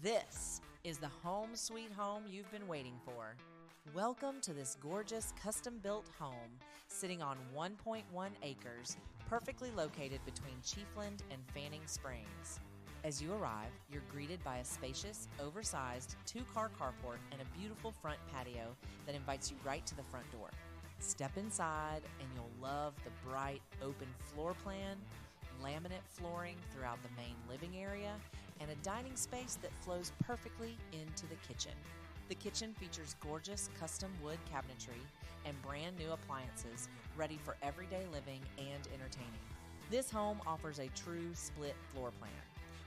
This is the home sweet home you've been waiting for. Welcome to this gorgeous custom-built home sitting on 1.1 acres, perfectly located between Chiefland and Fanning Springs. As you arrive, you're greeted by a spacious, oversized two-car carport and a beautiful front patio that invites you right to the front door. Step inside and you'll love the bright, open floor plan, laminate flooring throughout the main living area, and a dining space that flows perfectly into the kitchen. The kitchen features gorgeous custom wood cabinetry and brand new appliances ready for everyday living and entertaining. This home offers a true split floor plan,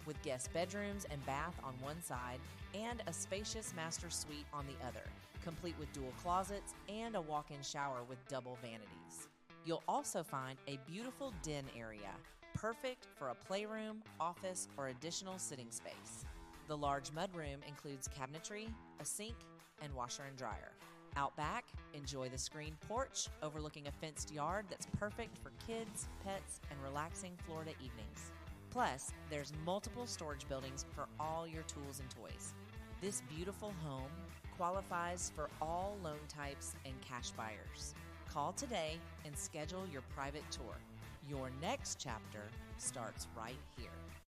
with guest bedrooms and bath on one side and a spacious master suite on the other, complete with dual closets and a walk-in shower with double vanities. You'll also find a beautiful den area, perfect for a playroom, office, or additional sitting space. The large mudroom includes cabinetry, a sink, and washer and dryer. Out back, enjoy the screened porch overlooking a fenced yard that's perfect for kids, pets, and relaxing Florida evenings. Plus, there's multiple storage buildings for all your tools and toys. This beautiful home qualifies for all loan types and cash buyers. Call today and schedule your private tour. Your next chapter starts right here.